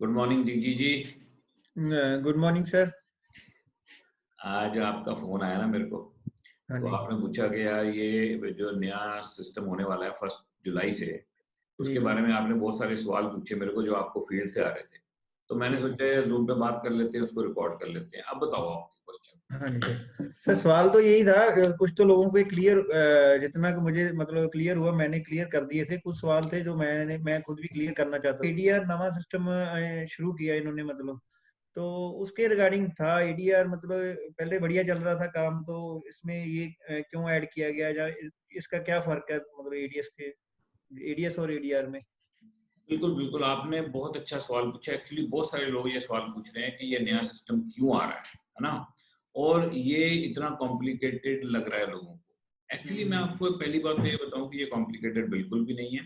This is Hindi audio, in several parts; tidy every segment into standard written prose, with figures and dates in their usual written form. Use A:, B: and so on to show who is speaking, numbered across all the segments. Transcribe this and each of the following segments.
A: गुड मॉर्निंग दीदी जी।
B: Good morning sir.
A: आज आपका फ़ोन आया ना मेरे को,
B: हाँ
A: तो
B: जी।
A: आपने पूछा कि यार ये जो नया सिस्टम होने वाला है 1 जुलाई से,
B: जी
A: उसके
B: जी।
A: बारे में आपने बहुत सारे सवाल पूछे मेरे को जो आपको फ़ील्ड से आ रहे थे। तो मैंने
B: ठीक है।
A: सोचा यार ज़ूम पे बात कर लेते हैं, उसको रिकॉर्ड कर लेते हैं। अब बताओ आपके क्वेश्चन।
B: हाँ जी सर। सर सवाल तो यही था, कुछ तो लोगों को क्लियर, जितना कि मुझे मतलब क्लियर हुआ मैंने क्लियर कर दिए थे। कुछ सवाल थे जो मैं खुद भी क्लियर करना चाहता हूँ। एडीआर नवा सिस्टम शुरू किया इन्होंने, मतलब तो उसके रिगार्डिंग था। एडीआर मतलब पहले बढ़िया चल रहा था काम, तो इसमें ये क्यों ऐड किया गया, या इसका क्या फर्क है मतलब एडीएस और एडीआर में?
A: बिल्कुल, बिल्कुल, आपने बहुत अच्छा सवाल पूछा। एक्चुअली बहुत सारे लोग ये सवाल पूछ रहे हैं कि ये नया सिस्टम क्यों आ रहा है ना? और ये इतना कॉम्प्लिकेटेड लग रहा है लोगों को। एक्चुअली मैं
B: हम्म
A: आपको पहली बात तो ये बताऊँ कि ये कॉम्प्लिकेटेड बिल्कुल भी नहीं है।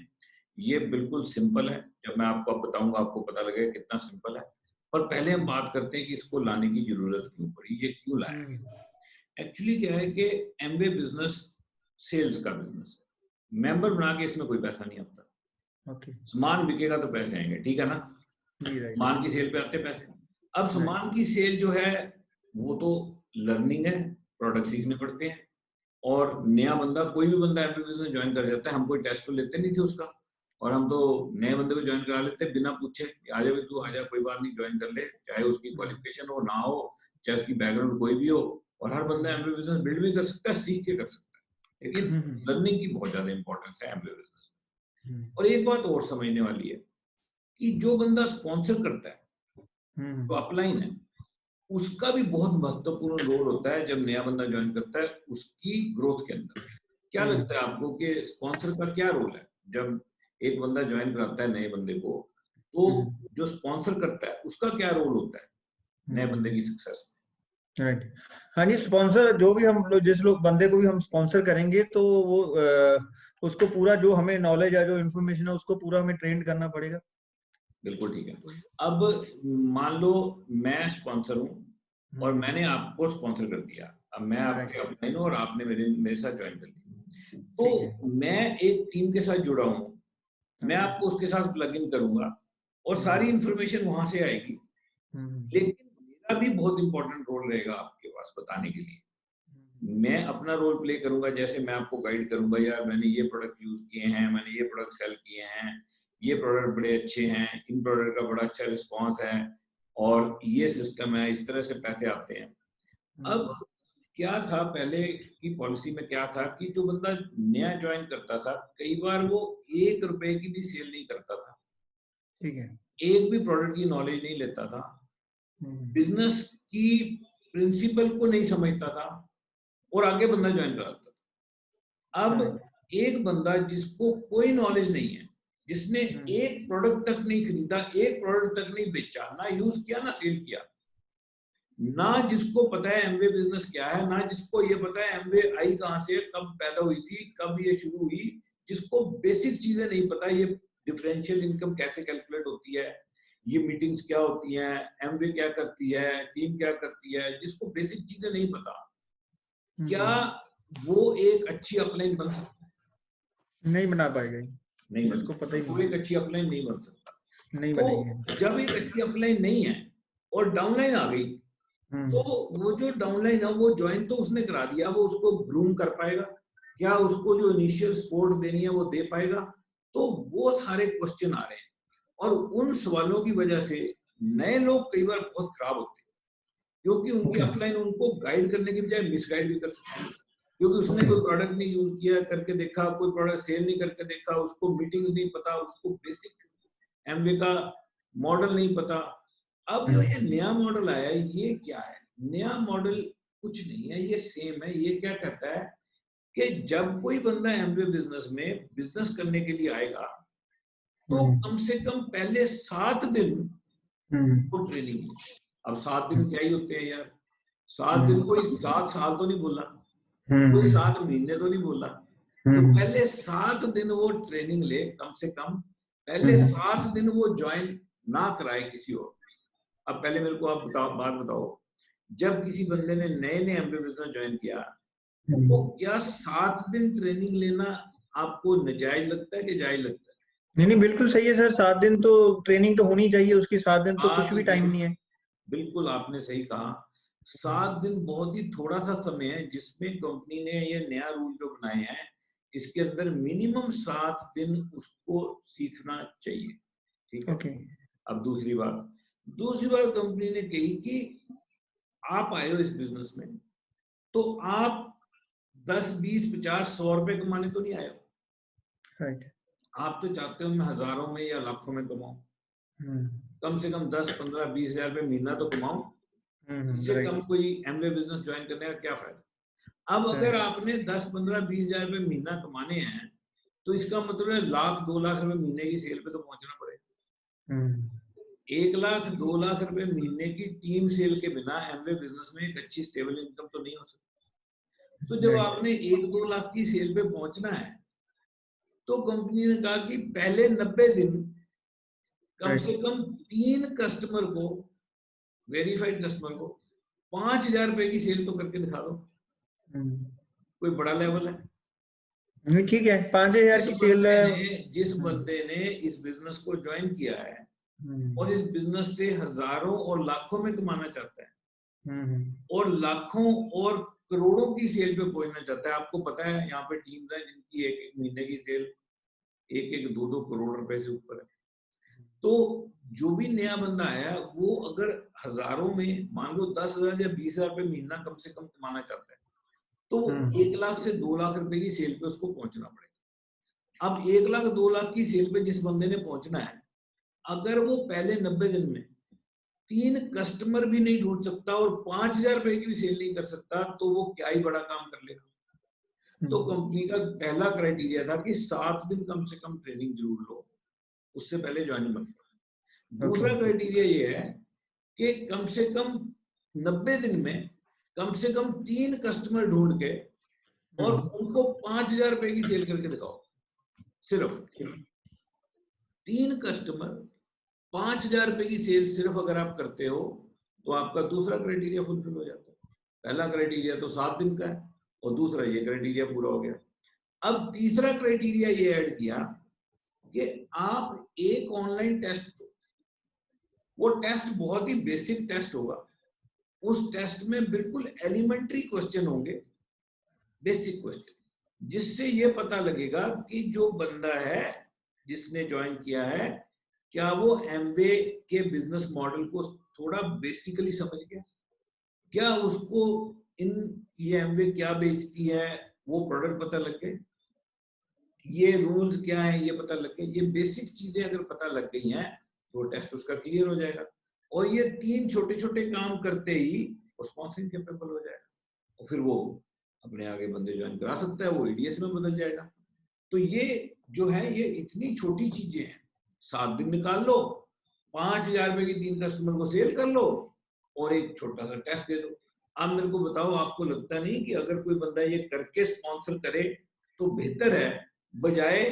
A: ये बिल्कुल सिंपल है। जब मैं आपको अब बताऊँगा, आपको पता लगेगा कितना सिंपल है। पर पहले हम बात करते हैं कि इसको लाने की ज़रूरत क्यों पड़ी, ये क्यों लाया
B: हम्म।
A: गया? एक्चुअली क्या है कि एमवे बिज़नेस सेल्स का बिज़नेस है। मेंबर बना के इसमें कोई पैसा नहीं आता।
B: ओके।
A: सामान बिकेगा तो पैसे आएँगे, ठीक है ना?
B: जी राइट।
A: सामान की सेल पे आते हैं पैसे। अब
B: राइट।
A: सामान की सेल जो है, वो तो लर्निंग है, प्रोडक्ट सीखने पड़ते हैं और नया बंदा, कोई भी बंदा एमबी बिज़नेस जॉइन कर जाता है, हम कोई टेस्ट तो लेते नहीं थे उसका और हम तो नए बंदे को जॉइन करा लेते हैं बिना पूछे, "आजा भई तू आजा, कोई बात नहीं जॉइन कर ले।" चाहे उसकी
B: हम्म
A: क्वालिफ़िकेशन हो, ना हो, चाहे उसकी बैकग्राउंड कोई भी हो और हर बंदा
B: हम्म
A: एमबी बिज़नेस बिल्ड भी कर सकता है, सीख के कर सकता है। लेकिन
B: हम्म
A: लर्निंग की बहुत ज़्यादा इम्पोर्टेंस है एमबी बिज़नेस
B: हम्म
A: में। और एक बात और समझने वाली है कि जो बंदा स्पॉन्सर करता है,
B: हम्म
A: जो अपलाइन है, उसका भी बहुत महत्वपूर्ण रोल होता है जब नया बंदा जॉइन करता है, उसकी ग्रोथ के अंदर। क्या
B: हम्म
A: लगता है आपको कि स्पॉन्सर का क्या रोल है? जब एक बंदा जॉइन कराता है नए बंदे को, तो
B: हम्म
A: जो स्पॉन्सर करता है, उसका क्या रोल होता है नए बंदे
B: हम्म
A: की सक्सेस में?
B: राइट। हाँ जी, स्पॉन्सर जो भी हम लोग, जिस लोग बंदे को भी हम स्पॉन्सर करेंगे, तो वो उसको पूरा जो हमें नॉलेज है, जो इन्फॉर्मेशन है, उसको पूरा हमें ट्रेन करना पड़ेगा।
A: बिल्कुल ठीक है।
B: तो
A: अब मान लो मैं स्पॉन्सर हूँ और
B: हम्म
A: मैंने आपको स्पॉन्सर कर दिया। अब मैं
B: राइट।
A: आपके अपलाइन हूँ और आपने मेरे मेरे साथ जॉइन कर लिया।
B: ठीक है।
A: तो मैं एक टीम के साथ जुड़ा हूँ,
B: हाँ
A: मैं
B: जी।
A: आपको उसके साथ प्लग इन करूँगा और सारी
B: हम्म
A: इन्फॉर्मेशन वहाँ से आएगी।
B: हम्म
A: लेकिन मेरा भी बहुत इम्पोर्टेंट रोल रहेगा आपके पास बताने के लिए। मैं अपना रोल प्ले करूँगा, जैसे मैं आपको गाइड करूँगा, यार मैंने ये प्रोडक्ट यूज़ किए हैं, मैंने ये प्रोडक्ट सेल किए हैं, ये प्रोडक्ट बड़े अच्छे हैं, इन प्रोडक्ट का बड़ा अच्छा रिस्पॉन्स है और ये सिस्टम है, इस तरह से पैसे आते हैं। अब
B: हम्म
A: क्या था पहले की पॉलिसी में क्या था कि जो बंदा नया जॉइन करता था, कई बार वो ₹1 की भी सेल नहीं करता था।
B: ठीक है।
A: एक भी प्रोडक्ट की नॉलेज नहीं लेता था,
B: हम्म
A: बिज़नेस की प्रिंसिपल को नहीं समझता था और आगे बंदा जॉइन कराता था। अब
B: राइट।
A: एक बंदा जिसको कोई नॉलेज नहीं है, जिसने
B: हम्म
A: एक प्रोडक्ट तक नहीं खरीदा, एक प्रोडक्ट तक नहीं बेचा, ना यूज़ किया, ना सेल किया, ना जिसको पता है एमवे बिज़नेस क्या है, ना जिसको ये पता है एमवे आई कहाँ से है, कब पैदा हुई थी, कब ये शुरू हुई, जिसको बेसिक चीज़ें नहीं पता, ये डिफरेंशियल इनकम कैसे कैलकुलेट होती है, ये मीटिंग्स क्या होती हैं, एमवे क्या करती है, टीम क्या करती है, जिसको बेसिक चीज़ें नहीं पता, क्या
B: हम्म
A: वो एक अच्छी अपलाइन बन सकता है?
B: नहीं बना पाएगा ये,
A: नहीं बन
B: जिसको पता
A: सकता,
B: ही
A: वो एक
B: नहीं
A: अच्छी अपलाइन नहीं बन सकता।
B: नहीं बनेगी।
A: तो जब एक अच्छी अपलाइन नहीं है और डाउनलाइन आ गई, तो
B: हम्म
A: वो जो डाउनलाइन है वो जॉइन तो उसने करा दिया, वो उसको ग्रूम कर पाएगा? क्या उसको जो इनिशियल सपोर्ट देनी है वो दे पाएगा? तो वो सारे क्वेश्चन आ रहे हैं और उन सवालों की वजह से नए लोग कई बार बहुत खराब होते हैं, क्योंकि उनकी
B: ओके।
A: अपलाइन उनको गाइड करने की बजाय मिसगाइड भी कर सकती है। क्योंकि उसने
B: ओके।
A: कोई प्रोडक्ट नहीं यूज़ किया, करके देखा, कोई प्रोडक्ट सेल नहीं करके देखा, उसको मीटिंग्स नहीं पता, उसको बेसिक एमवे का मॉडल नहीं पता। अब जो ये नया मॉडल आया है, ये क्या है? नया मॉडल कुछ नहीं है, ये सेम है। ये क्या कहता है कि जब कोई बंदा एमवे बिज़नेस में बिज़नेस करने के लिए आएगा, तो
B: हम्म
A: कम से कम पहले 7 दिन
B: हम्म
A: वो ट्रेनिंग ले। अब 7 दिन क्या ही होते हैं यार? 7 दिन,
B: हम्म
A: कोई 7 साल तो नहीं बोला, कोई
B: हम्म
A: 7 महीने तो नहीं बोला। तो
B: हम्म
A: पहले 7 दिन वो ट्रेनिंग ले कम से कम, पहले
B: हम्म
A: 7 दिन वो जॉइन ना कराए किसी और। अब पहले मेरे को आप बताओ, बात बताओ, जब किसी बंदे ने नए-नए एमबी बिज़नेस जॉइन किया, तो क्या 7 दिन ट्रेनिंग लेना आपको नाजायज़ लगता है कि जायज़ लगता है?
B: नहीं नहीं बिल्कुल सही है सर, 7 दिन तो ट्रेनिंग तो होनी चाहिए उसकी, 7 दिन तो कुछ
A: 7
B: भी टाइम
A: दिन,
B: नहीं है।
A: बिल्कुल आपने सही कहा। 7 दिन बहुत ही थोड़ा सा समय है जिसमें कंपनी ने ये नया रूल जो बनाए हैं, इसके अंदर मिनिमम 7 दिन उसको सीखना चाहिए। ठीक है।
B: ओके।
A: अब दूसरी बात कंपनी ने कही कि आप आए हो इस बिजनेस में, तो आप 10, 20, 50, 100 रुपए कमाने तो नहीं आए हो।
B: राइट।
A: आप तो चाहते हो मैं हजारों में या लाखों में कमाऊं, कम से कम 10, 15, 20 हजार रुपए महीना तो कमाऊं। इससे कम
B: राइट।
A: कोई एमवे बिजनेस ज्वाइन करने का क्या फायदा। अब अगर आपने 10, 15, 20 हजार रुपए महीना कमाने हैं, तो इसका मतलब है 1 लाख 2 लाख रुपए महीने की सेल पे तो पहुंचना पड़ेगा। 1 लाख 2 लाख रुपए महीने की टीम सेल के बिना एमवे बिजनेस में एक अच्छी स्टेबल इनकम तो नहीं हो सकती। तो जब
B: राइट।
A: आपने 1-2 लाख की सेल पे पहुंचना है, तो कंपनी ने कहा कि पहले 90 दिन कम से
B: राइट।
A: कम 3 कस्टमर को, वेरीफाइड कस्टमर को 5 हजार रुपए की सेल तो करके दिखा दो। कोई बड़ा लेवल है।
B: नहीं ठीक है, 5,000 की सेल।
A: जिस बंदे ने इस बिजनेस को ज्वाइन किया है और इस बिजनेस से हजारों और लाखों में कमाना चाहता है और लाखों और करोड़ों की सेल पे पहुंचना चाहता है। आपको पता है यहाँ पे टीम्स हैं जिनकी एक महीने की सेल 1-1, 2-2 करोड़ रुपए से ऊपर है। तो जो भी नया बंदा आया, वो अगर हजारों में मान लो 10 हजार या 20 हजार रुपए महीना कम से कम कमाना चाहता है, तो 1 लाख से 2 लाख रुपए की सेल पे उसको पहुंचना पड़ेगा। अब 1 लाख 2 लाख की सेल पे जिस बंदे ने पहुंचना है, अगर वो पहले 90 दिन में 3 कस्टमर भी नहीं ढूंढ सकता और 5 हजार रुपए की भी सेल नहीं कर सकता, तो वो क्या ही बड़ा काम कर लेगा। तो कंपनी का पहला क्राइटेरिया था कि 7 दिन कम से कम ट्रेनिंग जरूर लो, उससे पहले ज्वाइन मत करो। दूसरा क्राइटेरिया ये है कि कम से कम 90 दिन में कम से कम 3 कस्टमर ढूंढ के और उनको 5 हजार रुपए की सेल करके दिखाओ। सिर्फ 3 कस्टमर 5 हजार रुपए की सेल सिर्फ अगर आप करते हो, तो आपका दूसरा क्राइटेरिया फुलफिल हो जाता है। पहला क्राइटेरिया तो 7 दिन का है और दूसरा ये क्राइटेरिया पूरा हो गया। अब तीसरा क्राइटेरिया ये ऐड किया कि आप एक ऑनलाइन टेस्ट दो। वो टेस्ट बहुत ही बेसिक टेस्ट होगा। उस टेस्ट में बिल्कुल एलिमेंट्री क्वेश्चन होंगे, बेसिक क्वेश्चन, जिससे ये पता लगेगा कि जो बंदा है जिसने ज्वाइन किया है, क्या वो एमवे के बिजनेस मॉडल को थोड़ा बेसिकली समझ गया, क्या उसको ये एमवे क्या बेचती है वो प्रोडक्ट पता लग गए, ये रूल्स क्या है ये पता लग गए। ये बेसिक चीजें अगर पता लग गई हैं, तो टेस्ट उसका क्लियर हो जाएगा और ये 3 छोटे छोटे काम करते ही वो स्पॉन्सरिंग कैपेबल हो जाएगा और फिर वो अपने आगे बंदे ज्वाइन करा सकता है, वो एडीएस में बदल जाएगा। तो ये जो है ये इतनी छोटी चीजें हैं। 7 दिन निकाल लो, 5 हजार रुपए की 3 कस्टमर को सेल कर लो और एक छोटा सा टेस्ट दे दो। अब मेरे को बताओ, आपको लगता नहीं कि अगर कोई बंदा ये करके स्पॉन्सर करे तो बेहतर है, बजाय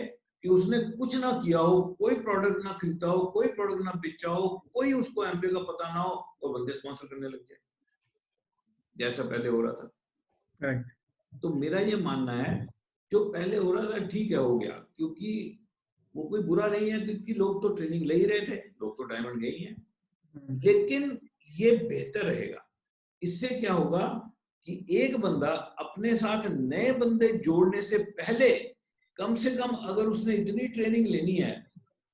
A: कि उसने कुछ ना किया हो, कोई प्रोडक्ट ना खरीदा हो, कोई प्रोडक्ट ना बेचा हो, कोई उसको एमपी का पता ना हो और बंदे स्पॉन्सर करने लग जाए जैसा पहले हो रहा था।
B: राइट।
A: तो मेरा ये मानना है, जो पहले हो रहा था ठीक है, हो गया, क्योंकि वो कोई बुरा नहीं है, क्योंकि लोग तो ट्रेनिंग ले ही रहे थे, लोग तो डायमंड गए ही हैं। लेकिन ये बेहतर रहेगा। इससे क्या होगा कि एक बंदा अपने साथ नए बंदे जोड़ने से पहले कम से कम अगर उसने इतनी ट्रेनिंग लेनी है,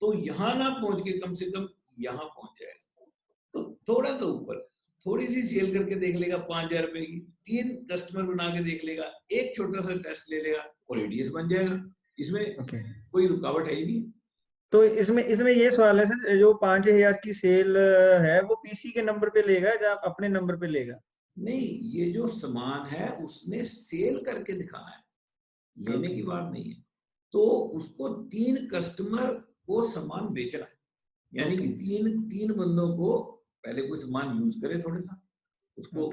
A: तो यहां ना पहुंच के कम से कम यहां पहुंच जाएगा। तो थोड़ा सा ऊपर थोड़ी सी सेल करके देख लेगा 5 हजार रुपए की, 3 कस्टमर बना के देख लेगा, एक छोटा सा टेस्ट ले लेगा और एडीएस बन जाएगा। इसमें कोई रुकावट है ही नहीं।
B: तो इसमें इसमें ये सवाल है सर, जो 5,000 की सेल है वो पीसी के नंबर पे लेगा या अपने नंबर पे लेगा?
A: नहीं, ये जो सामान है उसने सेल करके दिखाना है, लेने की बात नहीं है। तो उसको 3 कस्टमर को सामान बेचना है, यानी कि तीन बंदों को पहले कोई सामान यूज करे थोड़ा सा, उसको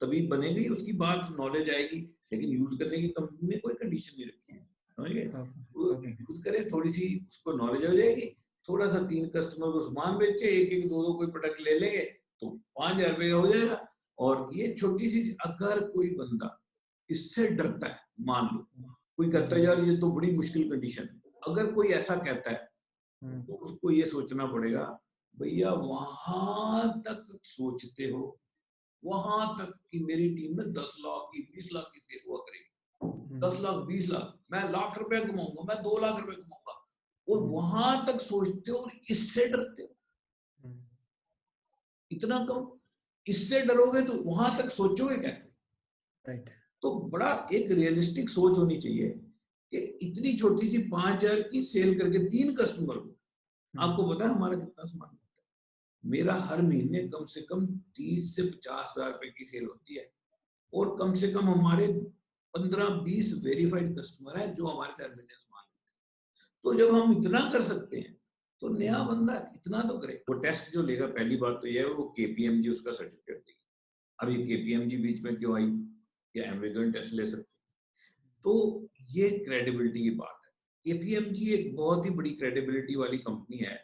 A: तभी बनेगी उसकी बात, नॉलेज आएगी। लेकिन यूज करने की कंपनी ने कोई कंडीशन नहीं रखी है, समझ यूज करे, थोड़ी सी उसको नॉलेज हो जाएगी, थोड़ा सा 3 कस्टमर को सामान बेचे, 1-1, 2-2 कोई प्रोडक्ट ले लेंगे तो 5 हजार रुपए का हो जाएगा। और ये छोटी सी, अगर कोई बंदा इससे डरता है, मान लो कोई कहता है यार ये तो बड़ी मुश्किल कंडीशन है, अगर कोई ऐसा कहता है तो उसको ये सोचना पड़ेगा, भैया वहां तक सोचते हो, वहां तक कि मेरी टीम में 10 लाख की 20 लाख की सेल हुआ करेगी, 10 लाख 20 लाख, मैं लाख रुपए कमाऊंगा, मैं 2 लाख रुपए कमाऊंगा, और वहां तक सोचते हो और इससे डरते हो। इतना कम, इससे डरोगे तो वहां तक सोचोगे कैसे? तो बड़ा एक रियलिस्टिक सोच होनी चाहिए कि इतनी छोटी सी 5,000 की सेल करके 3 कस्टमर को, आपको पता है हमारा कितना सामान होता है? मेरा हर महीने कम से कम 30 से 50,000 रुपए की सेल होती है, और कम से कम हमारे 15-20 वेरीफाइड कस्टमर हैं जो हमारे से हर महीने सामान लेते हैं। तो जब हम इतना कर सकते हैं तो नया बंदा इतना तो करे। वो टेस्ट जो लेगा, पहली बात तो यह है वो केपीएमजी उसका सर्टिफिकेट देगी। अब ये केपीएमजी बीच में क्यों आई? या एमवे टेस्ट ले सकते? तो ये क्रेडिबिलिटी की बात है। केपीएमजी एक बहुत ही बड़ी क्रेडिबिलिटी वाली कंपनी है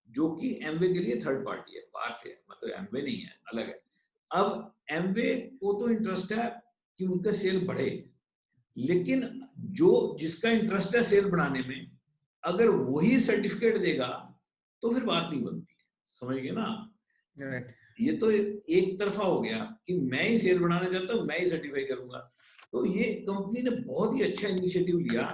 A: जो कि एमवे के लिए थर्ड पार्टी है, बाहर से है, मतलब एमवे नहीं है, अलग है। अब एमवे को तो इंटरेस्ट है कि उनका सेल बढ़े, लेकिन जो जिसका इंटरेस्ट है सेल बढ़ाने में, अगर वही सर्टिफिकेट देगा तो फिर बात नहीं बनती है, समझ गए ना? ये तो एक तरफा हो गया कि मैं ही सेल बढ़ाना चाहता हूँ, मैं ही सर्टिफाई करूंगा। तो ये कंपनी ने बहुत ही अच्छा इनिशिएटिव लिया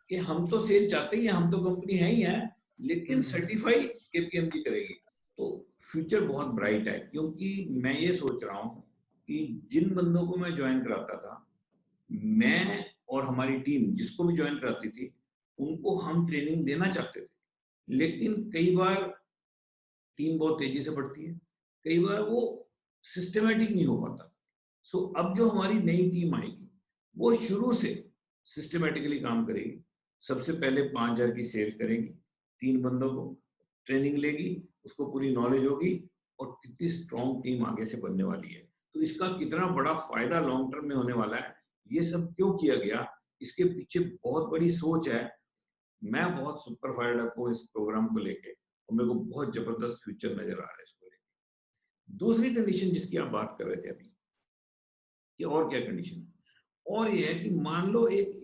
A: कि हम तो सेल चाहते ही हैं, हम तो कंपनी है ही है, लेकिन सर्टिफाई केपीएमजी करेगी। तो फ्यूचर बहुत ब्राइट है, क्योंकि मैं ये सोच रहा हूँ कि जिन बंदों को मैं ज्वाइन कराता था, मैं और हमारी टीम जिसको भी ज्वाइन कराती थी, उनको हम ट्रेनिंग देना चाहते थे, लेकिन कई बार टीम बहुत तेजी से बढ़ती है, कई बार वो सिस्टमेटिक नहीं हो पाता। सो अब जो हमारी नई टीम आएगी वो शुरू से सिस्टमेटिकली काम करेगी। सबसे पहले 5,000 की सेल करेगी, 3 बंदों को ट्रेनिंग लेगी, उसको पूरी नॉलेज होगी, और कितनी स्ट्रॉन्ग टीम आगे से बनने वाली है। तो इसका कितना बड़ा फायदा लॉन्ग टर्म में होने वाला है, ये सब क्यों किया गया, इसके पीछे बहुत बड़ी सोच है। मैं बहुत सुपर फायर्ड अप हूँ इस प्रोग्राम को लेके, और मेरे को बहुत जबरदस्त फ्यूचर नजर आ रहा है इसको लेके। दूसरी कंडीशन जिसकी आप बात कर रहे थे अभी, कि और क्या कंडीशन, और ये है कि मान लो एक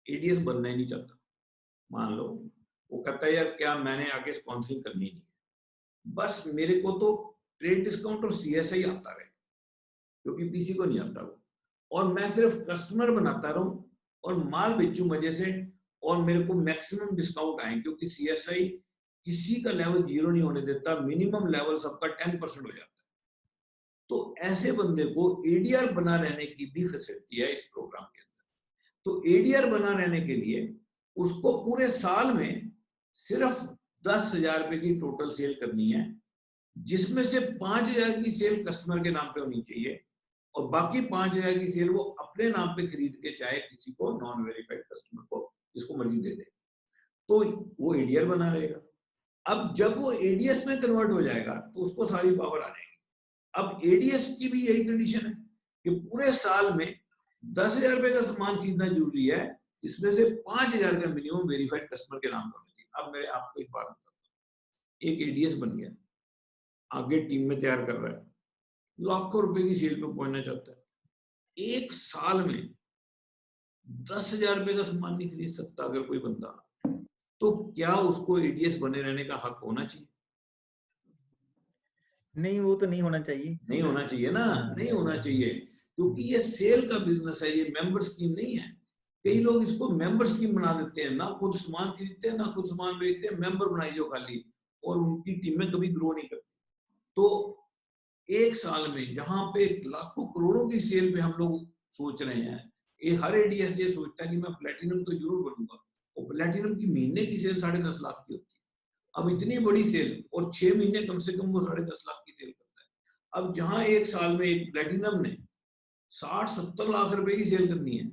A: एडीएस बनना ही नहीं चाहता, मान लो वो कहता है यार क्या मैंने आगे स्पॉन्सरिंग करनी नहीं है, बस मेरे को तो ट्रेड डिस्काउंट और सीएसआई आता रहे, क्योंकि पीसी को नहीं आता वो, और मैं सिर्फ कस्टमर बनाता रहूं और माल बेचूं मजे से, और मेरे को मैक्सिमम डिस्काउंट आए, क्योंकि सीएसआई किसी का लेवल 0 नहीं होने देता, मिनिमम लेवल सबका 10% हो जाता है। तो ऐसे बंदे को एडीआर बना रहने की भी फैसिलिटी है इस प्रोग्राम के अंदर। तो एडीआर बना रहने के लिए उसको पूरे साल में सिर्फ 10,000 रुपए की टोटल सेल करनी है, जिसमें से 5,000 की सेल कस्टमर के नाम पे होनी चाहिए, और बाकी 5,000 की सेल वो अपने नाम पे खरीद के चाहे किसी को नॉन वेरीफाइड कस्टमर को जिसको मर्जी दे दे, तो वो एडीआर बना रहेगा। अब जब वो एडीएस में कन्वर्ट हो जाएगा तो उसको सारी पावर आ जाएगी। अब एडीएस की भी यही कंडीशन है कि पूरे साल में 10,000 रुपए का सामान खरीदना जरूरी है, जिसमें से 5,000 का मिनिमम वेरीफाइड कस्टमर के नाम होना चाहिए। अब मेरे आपको एक बात बताता हूँ, एक एडीएस बन गया, आगे टीम में तैयार कर रहा है, लाखों रुपए की सेल पे पहुंचना चाहता है, एक साल में 10,000 रुपए का सामान नहीं खरीद सकता अगर कोई बंदा, तो क्या उसको एडीएस बने रहने का हक होना चाहिए?
B: नहीं, वो तो नहीं होना चाहिए।
A: नहीं होना चाहिए ना, नहीं होना चाहिए, क्योंकि ये सेल का बिजनेस है, ये मेंबर स्कीम नहीं है। कई लोग इसको मेंबर स्कीम बना देते हैं, ना खुद सामान खरीदते हैं ना खुद सामान बेचते हैं, मेंबर बनाई जो खाली, और उनकी टीमें कभी ग्रो नहीं करती। तो एक साल में जहां पे लाखों करोड़ों की सेल पे हम लोग सोच रहे हैं, ये हर एडीएस ये सोचता है कि मैं प्लेटिनम तो जरूर बनूंगा, और प्लेटिनम की महीने की सेल 10.5 लाख की होती है। अब इतनी बड़ी सेल, और 6 महीने कम से कम वो 10.5 लाख की सेल करता है। अब जहां एक साल में एक प्लेटिनम ने 60-70 लाख रुपए की सेल करनी है,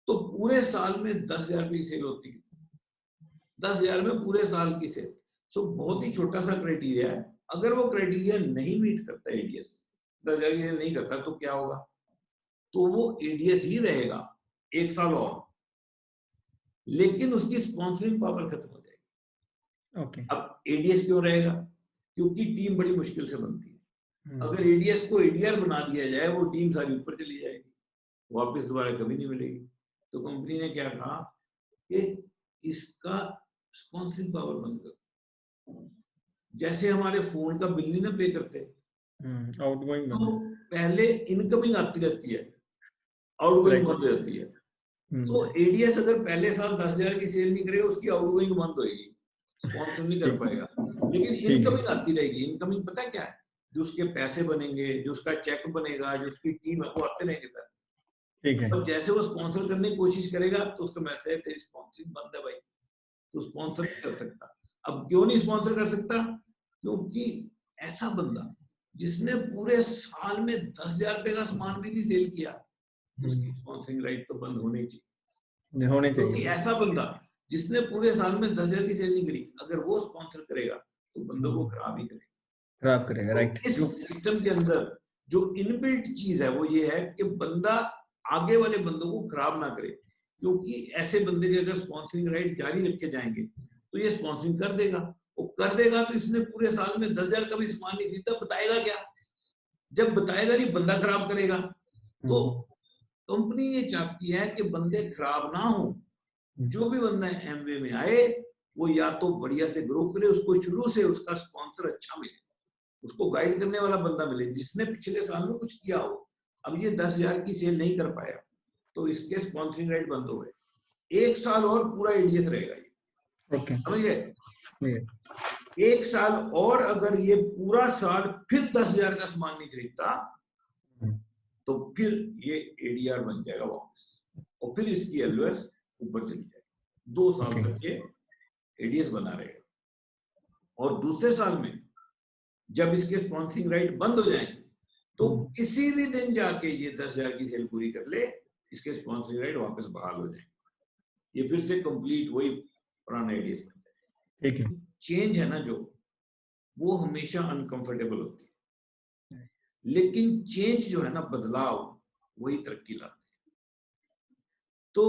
A: तो पूरे साल में 10,000 रुपए की सेल होती है, 10,000 में पूरे साल की सेल। सो बहुत ही छोटा सा क्राइटेरिया है। अगर वो क्राइटेरिया नहीं मीट करता एडीएस, 10,000 की सेल नहीं करता, तो क्या होगा? तो वो एडीएस ही रहेगा एक साल और, लेकिन उसकी स्पॉन्सरिंग पावर खत्म हो जाएगी।
B: ओके।
A: अब एडीएस क्यों रहेगा? क्योंकि टीम बड़ी मुश्किल से बनती है। अगर एडीएस को एडीआर बना दिया जाए, वो टीम सारी ऊपर चली जाएगी, वापस दोबारा कभी नहीं मिलेगी। तो कंपनी ने क्या कहा कि इसका स्पॉन्सरिंग पावर बंद कर, जैसे हमारे फोन का बिल नहीं ना पे करते,
B: आउटगोइंग
A: तो पहले इनकमिंग आती रहती है, आउटगोइंग बंद हो जाती है। तो एडीएस अगर पहले साल 10,000 की सेल नहीं करेगा, उसकी आउटगोइंग बंद होगी, स्पॉन्सर नहीं कर पाएगा। लेकिन इनकमिंग आती रहेगी। इनकमिंग पता है क्या है? जो उसके पैसे बनेंगे, जो उसका चेक बनेगा, जो उसकी टीम है, वो आते रहेंगे पैसे।
B: ठीक है।
A: और जैसे वो स्पॉन्सर करने की कोशिश करेगा तो उसका मैसेज, तेरी स्पॉन्सरिंग बंद है भाई, तो स्पॉन्सर नहीं कर सकता। अब क्यों नहीं स्पॉन्सर कर सकता? क्योंकि ऐसा बंदा जिसने पूरे साल में 10,000 रुपए का सामान भी नहीं सेल किया, उसकी स्पॉन्सरिंग राइट तो बंद होनी चाहिए,
B: होने
A: क्योंकि
B: चाहिए।
A: ऐसा बंदा जिसने पूरे साल में 10,000 की सेल नहीं करी, अगर वो स्पॉन्सर करेगा तो बंदों को खराब ही करेगा,
B: खराब करेगा। राइट।
A: इस सिस्टम के अंदर जो इनबिल्ट चीज है वो ये है कि बंदा आगे वाले बंदों को खराब ना करे, क्योंकि ऐसे बंदे के अगर स्पॉन्सरिंग राइट जारी रखे जाएंगे तो ये स्पॉन्सरिंग कर देगा, वो कर देगा तो इसने पूरे साल में 10,000 का भी सामान नहीं खरीदा, बताएगा क्या? जब बताएगा नहीं, बंदा खराब करेगा। तो कंपनी ये चाहती है कि बंदे खराब ना हो। जो भी बंदा एमवे में आए वो या तो बढ़िया से ग्रो करे, उसको शुरू से उसका स्पॉन्सर अच्छा मिले, उसको गाइड करने वाला बंदा मिले जिसने पिछले साल में कुछ किया हो। अब ये 10,000 की सेल नहीं कर पाया तो इसके स्पॉन्सरिंग राइट बंद हो गए। 1 साल और पूरा एडीएस रहेगा ये।
B: ओके।
A: समझ गए? 1 साल और अगर ये पूरा साल फिर 10,000 का सामान नहीं खरीदता तो फिर ये एडीआर बन जाएगा वापस, और फिर इसकी एलओएस ऊपर चली जाएगी। 2 साल तक ये एडीएस बना रहेगा। और दूसरे साल में जब इसके स्पॉन्सरिंग राइट बंद हो जाएंगे तो किसी भी दिन जाके ये 10,000 की सेल पूरी कर ले, इसके स्पॉन्सरिंग राइट वापस बहाल हो जाएंगे, ये फिर से कंप्लीट वही पुराना एडीएस बन जाएगा। ठीक है। चेंज है ना जो, वो हमेशा अनकंफर्टेबल होती है, लेकिन चेंज जो है ना, बदलाव, वही तरक्की लाती है। तो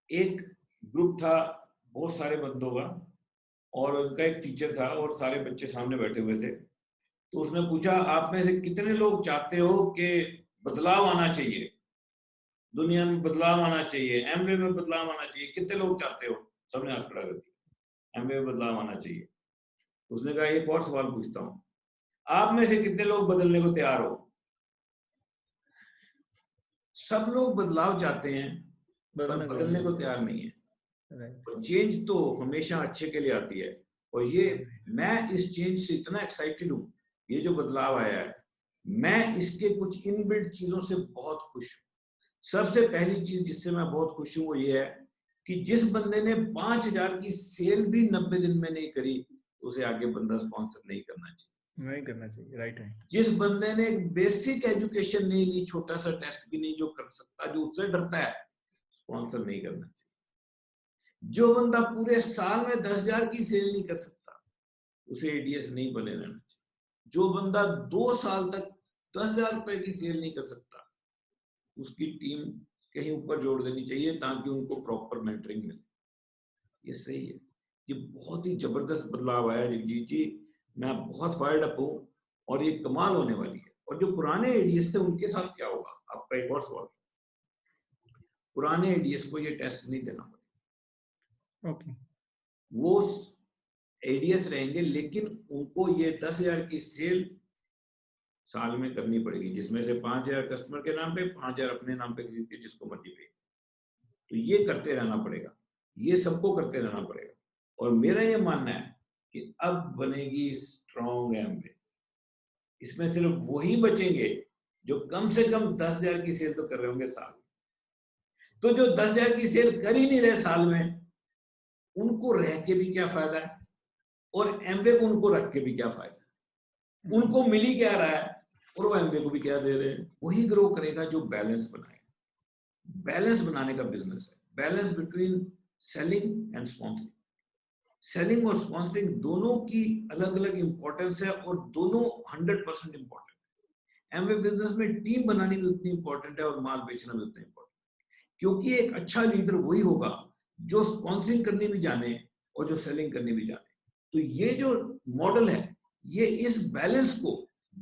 A: एक ग्रुप था बहुत सारे बंदों का, और उनका एक टीचर था और सारे बच्चे सामने बैठे हुए थे। तो उसने पूछा, आप में से कितने लोग चाहते हो कि बदलाव आना चाहिए, दुनिया में बदलाव आना चाहिए, एमवे में बदलाव आना चाहिए, कितने लोग चाहते हो? सबने हाथ खड़ा कर दिया, एमवे में बदलाव आना चाहिए। उसने कहा, एक और सवाल पूछता हूँ, आप में से कितने लोग बदलने को तैयार हो? सब लोग बदलाव चाहते हैं पर बदलने को तैयार नहीं है। चेंज तो हमेशा अच्छे के लिए आती है, और ये मैं इस चेंज से इतना एक्साइटेड हूँ, ये जो बदलाव आया है, मैं इसके कुछ इनबिल्ट चीजों से बहुत खुश हूँ। सबसे पहली चीज जिससे मैं बहुत खुश हूँ वो ये है कि जिस बंदे ने 5,000 की सेल भी 90 दिन में नहीं करी, उसे आगे बंदा स्पॉन्सर नहीं करना चाहिए। राइट है। जिस बंदे ने बेसिक एजुकेशन नहीं ली, छोटा सा टेस्ट भी नहीं जो कर सकता, जो उससे डरता है, स्पॉन्सर नहीं करना चाहिए। जो बंदा पूरे साल में 10,000 की सेल नहीं कर सकता, उसे एडीएस नहीं बने रहना चाहिए। जो बंदा 2 साल तक 10,000 रुपए की सेल नहीं कर सकता, उसकी टीम कहीं ऊपर जोड़ देनी चाहिए ताकि उनको प्रॉपर मेंटरिंग मिले। ये सही है। ये बहुत ही जबरदस्त बदलाव आया जगजीत जी, मैं बहुत फायर्ड अप हूँ, और ये कमाल होने वाली है। और जो पुराने एडीएस थे उनके साथ क्या होगा? आपका एक और सवाल, पुराने एडीएस को ये टेस्ट नहीं देना पड़ेगा। ओके। वो एडीएस रहेंगे, लेकिन उनको ये 10,000 की सेल साल में करनी पड़ेगी, जिसमें से 5,000 कस्टमर के नाम पे, 5,000 अपने नाम पे खरीद के जिसको मर्जी पे। तो ये करते रहना पड़ेगा, ये सबको करते रहना पड़ेगा। और मेरा ये मानना है कि अब बनेगी स्ट्रॉन्ग एमवे। इसमें सिर्फ वही बचेंगे जो कम से कम 10,000 की सेल तो कर रहे होंगे साल में। तो जो 10,000 की सेल कर ही नहीं रहे साल में, उनको रह के भी क्या फायदा है, और एमवे को उनको रख के भी क्या फायदा है? उनको मिल ही क्या रहा है और वो एमवे को भी क्या दे रहे हैं? वही ग्रो करेगा जो बैलेंस बनाए। बैलेंस बनाने का बिजनेस है, balance between selling and sponsoring. Selling और स्पॉन्सरिंग दोनों की अलग अलग इंपॉर्टेंस है, और दोनों 100% इंपॉर्टेंट है। एमवे बिजनेस में टीम बनानी भी उतनी इंपॉर्टेंट है और माल बेचना भी उतना इंपॉर्टेंट है, क्योंकि एक अच्छा लीडर वही होगा जो स्पॉन्सरिंग करनी भी जाने और जो सेलिंग करनी भी जाने। तो ये जो मॉडल है, ये इस बैलेंस को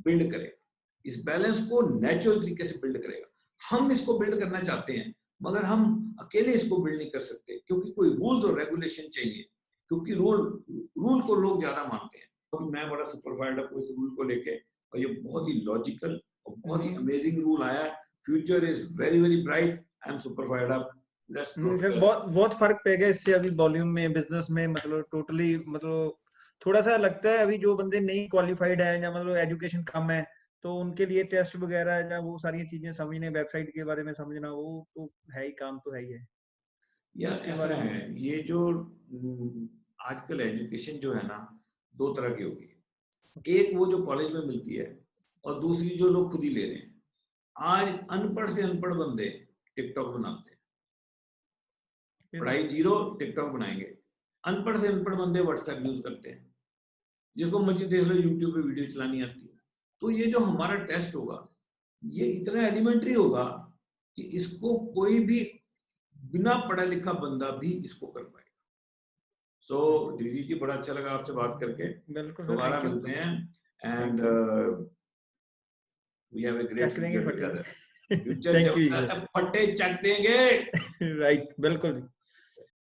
A: बिल्ड करेगा, इस बैलेंस को नेचुरल तरीके से बिल्ड करेगा। हम इसको बिल्ड करना चाहते हैं, मगर हम अकेले इसको बिल्ड नहीं कर सकते, क्योंकि कोई रूल्स और रेगुलेशन चाहिए, क्योंकि रूल को लोग ज्यादा मानते हैं। तो मैं बड़ा सुपरफाइड हूं इस रूल को लेके, और ये बहुत ही लॉजिकल और बहुत ही अमेजिंग रूल आया। Future is very very bright. I am super fired up. Let's
B: sir बहुत बहुत फर्क पड़ गया इससे अभी वॉल्यूम में, बिजनेस में, मतलब टोटली, मतलब थोड़ा सा लगता है अभी जो बंदे नहीं क्वालिफाइड है या मतलब एजुकेशन कम है, तो उनके लिए टेस्ट वगैरह या वो सारी चीजें समझने, वेबसाइट के बारे में समझना, वो तो है ही, काम तो है ही है
A: यार।
B: उसके
A: ऐसा
B: बारे में।
A: है, ये जो आजकल एजुकेशन जो है ना, दो तरह की होगी। एक वो जो कॉलेज में मिलती है, और दूसरी जो लोग खुद ही ले रहे हैं। आज अनपढ़ से अनपढ़ बंदे टिकटॉक बनाते हैं, पढ़ाई जीरो, टिकटॉक बनाएंगे। अनपढ़ से अनपढ़ बंदे व्हाट्सएप यूज करते हैं, जिसको मर्जी देख लो यूट्यूब पे वीडियो चलानी आती है। तो ये जो हमारा टेस्ट होगा, ये इतना एलिमेंट्री होगा कि इसको कोई भी बिना पढ़ा लिखा बंदा भी इसको कर पाएगा। सो दीदी जी, बड़ा अच्छा लगा आपसे बात करके।
B: बिल्कुल सर,
A: दोबारा
B: थैंक यू।
A: मिलते हैं, and we have a great
B: चक देंगे
A: फ्यूचर
B: फटे।
A: टुगेदर। फ्यूचर
B: थैंक
A: जब
B: यू
A: तक फटे चक देंगे।
B: राइट, बिल्कुल।